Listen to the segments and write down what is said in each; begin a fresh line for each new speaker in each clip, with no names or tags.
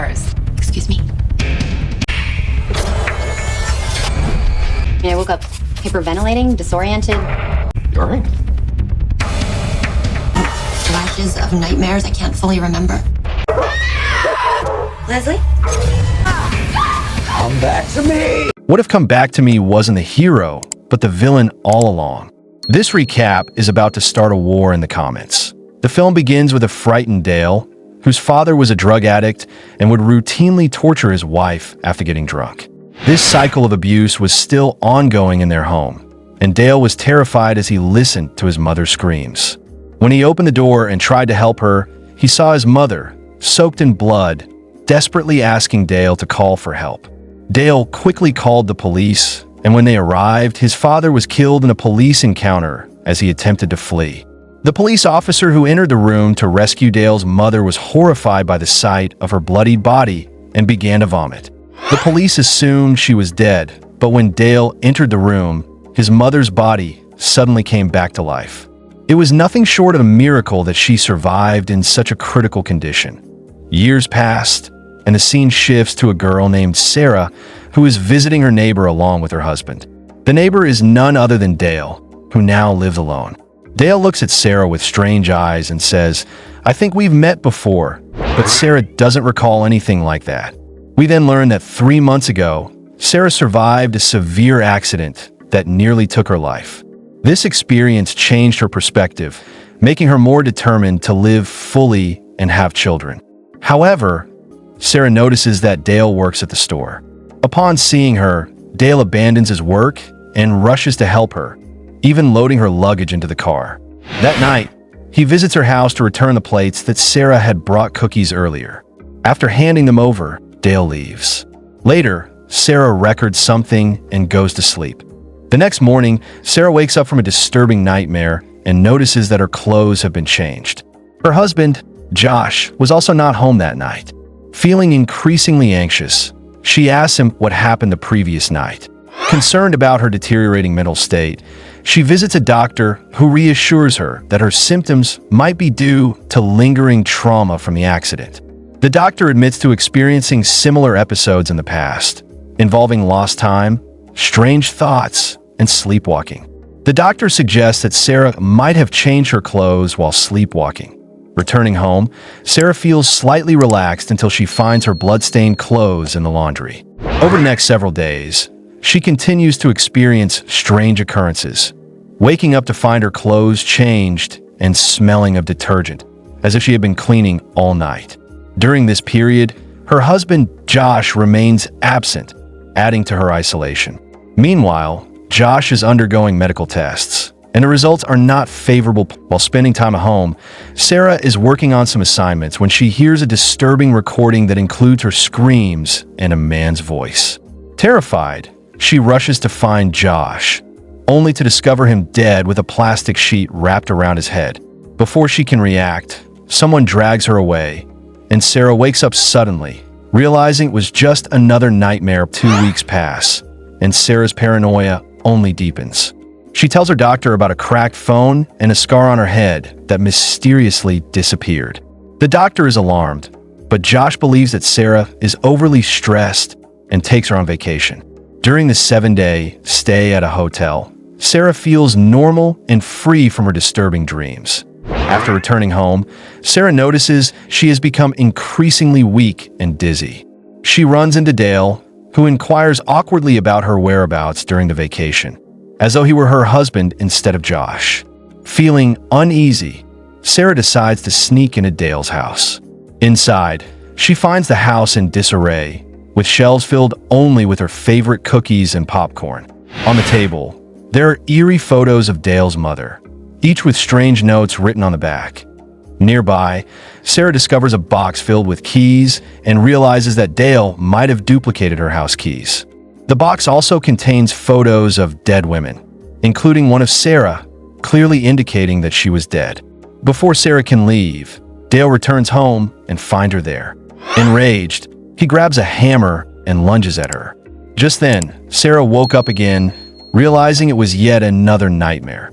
stairs. Excuse me. I woke up hyperventilating, disoriented.
You all right?
Flashes of nightmares I can't fully remember. Leslie?
Come back to me!
What if Come Back to Me wasn't the hero, but the villain all along? This recap is about to start a war in the comments. The film begins with a frightened Dale, whose father was a drug addict and would routinely torture his wife after getting drunk. This cycle of abuse was still ongoing in their home, and Dale was terrified as he listened to his mother's screams. When he opened the door and tried to help her, he saw his mother, soaked in blood, desperately asking Dale to call for help. Dale quickly called the police, and when they arrived, his father was killed in a police encounter as he attempted to flee. The police officer who entered the room to rescue Dale's mother was horrified by the sight of her bloodied body and began to vomit. The police assumed she was dead, but when Dale entered the room, his mother's body suddenly came back to life. It was nothing short of a miracle that she survived in such a critical condition. Years passed, and the scene shifts to a girl named Sarah who is visiting her neighbor along with her husband. The neighbor is none other than Dale, who now lives alone. Dale looks at Sarah with strange eyes and says, "I think we've met before," but Sarah doesn't recall anything like that. We then learn that 3 months ago, Sarah survived a severe accident that nearly took her life. This experience changed her perspective, making her more determined to live fully and have children. However, Sarah notices that Dale works at the store. Upon seeing her, Dale abandons his work and rushes to help her, even loading her luggage into the car. That night, he visits her house to return the plates that Sarah had brought cookies earlier. After handing them over, Dale leaves. Later, Sarah records something and goes to sleep. The next morning, Sarah wakes up from a disturbing nightmare and notices that her clothes have been changed. Her husband, Josh, was also not home that night. Feeling increasingly anxious, she asks him what happened the previous night. Concerned about her deteriorating mental state, she visits a doctor who reassures her that her symptoms might be due to lingering trauma from the accident. The doctor admits to experiencing similar episodes in the past, involving lost time, strange thoughts, and sleepwalking. The doctor suggests that Sarah might have changed her clothes while sleepwalking. Returning home, Sarah feels slightly relaxed until she finds her blood-stained clothes in the laundry. Over the next several days, she continues to experience strange occurrences, waking up to find her clothes changed and smelling of detergent, as if she had been cleaning all night. During this period, her husband, Josh, remains absent, adding to her isolation. Meanwhile, Josh is undergoing medical tests, and the results are not favorable. While spending time at home, Sarah is working on some assignments when she hears a disturbing recording that includes her screams and a man's voice. Terrified, she rushes to find Josh, only to discover him dead with a plastic sheet wrapped around his head. Before she can react, someone drags her away, and Sarah wakes up suddenly, realizing it was just another nightmare. 2 weeks pass, and Sarah's paranoia only deepens. She tells her doctor about a cracked phone and a scar on her head that mysteriously disappeared. The doctor is alarmed, but Josh believes that Sarah is overly stressed and takes her on vacation. During the 7-day stay at a hotel, Sarah feels normal and free from her disturbing dreams. After returning home, Sarah notices she has become increasingly weak and dizzy. She runs into Dale, who inquires awkwardly about her whereabouts during the vacation, as though he were her husband instead of Josh. Feeling uneasy, Sarah decides to sneak into Dale's house. Inside, she finds the house in disarray, with shelves filled only with her favorite cookies and popcorn. On the table, there are eerie photos of Dale's mother, each with strange notes written on the back. Nearby, Sarah discovers a box filled with keys and realizes that Dale might have duplicated her house keys. The box also contains photos of dead women, including one of Sarah, clearly indicating that she was dead. Before Sarah can leave, Dale returns home and finds her there. Enraged, he grabs a hammer and lunges at her. Just then, Sarah woke up again, realizing it was yet another nightmare.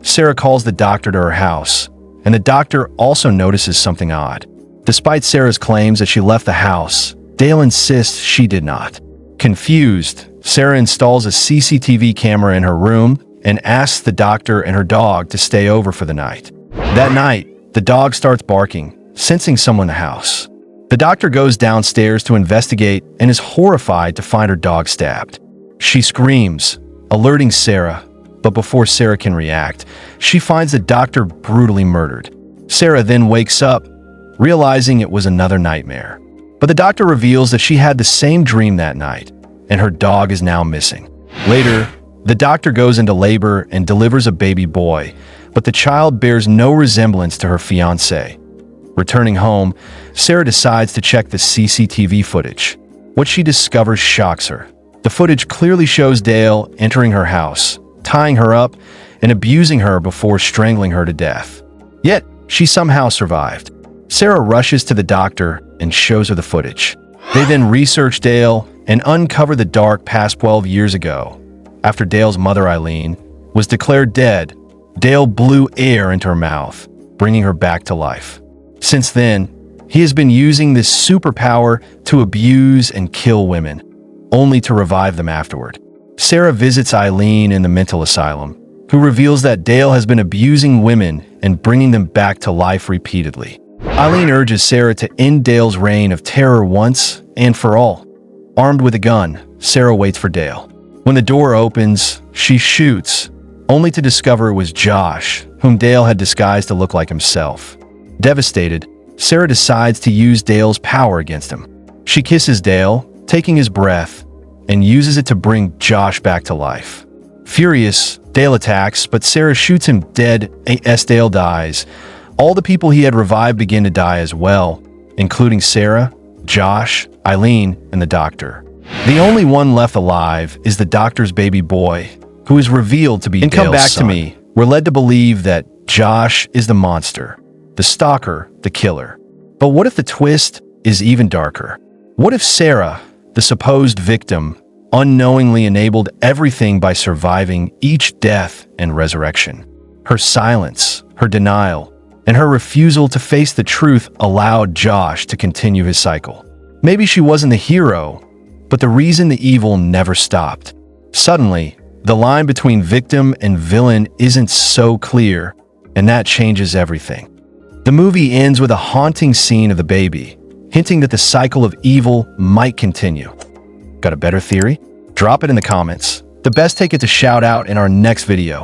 Sarah calls the doctor to her house, and the doctor also notices something odd. Despite Sarah's claims that she left the house, Dale insists she did not. Confused, Sarah installs a CCTV camera in her room and asks the doctor and her dog to stay over for the night. That night, the dog starts barking, sensing someone in the house. The doctor goes downstairs to investigate and is horrified to find her dog stabbed. She screams, alerting Sarah, but before Sarah can react, she finds the doctor brutally murdered. Sarah then wakes up, realizing it was another nightmare. But the doctor reveals that she had the same dream that night, and her dog is now missing. Later, the doctor goes into labor and delivers a baby boy, but the child bears no resemblance to her fiancé. Returning home, Sarah decides to check the CCTV footage. What she discovers shocks her. The footage clearly shows Dale entering her house, tying her up, and abusing her before strangling her to death. Yet, she somehow survived. Sarah rushes to the doctor and shows her the footage. They then research Dale and uncover the dark past 12 years ago. After Dale's mother, Eileen, was declared dead, Dale blew air into her mouth, bringing her back to life. Since then, he has been using this superpower to abuse and kill women, only to revive them afterward. Sarah visits Eileen in the mental asylum, who reveals that Dale has been abusing women and bringing them back to life repeatedly. Eileen urges Sarah to end Dale's reign of terror once and for all. Armed with a gun, Sarah waits for Dale. When the door opens, she shoots, only to discover it was Josh, whom Dale had disguised to look like himself. Devastated, Sarah decides to use Dale's power against him. She kisses Dale, taking his breath, and uses it to bring Josh back to life. Furious, Dale attacks, but Sarah shoots him dead as Dale dies. All the people he had revived begin to die as well, including Sarah, Josh, Eileen, and the doctor. The only one left alive is the doctor's baby boy, who is revealed to be Dale's son. Come back to me. We're led to believe that Josh is the monster, the stalker, the killer. But what if the twist is even darker? What if Sarah, the supposed victim, unknowingly enabled everything by surviving each death and resurrection? Her silence, her denial, and her refusal to face the truth allowed Josh to continue his cycle. Maybe she wasn't the hero, but the reason the evil never stopped. Suddenly, the line between victim and villain isn't so clear, and that changes everything. The movie ends with a haunting scene of the baby, hinting that the cycle of evil might continue. Got a better theory? Drop it in the comments. The best take it to shout out in our next video.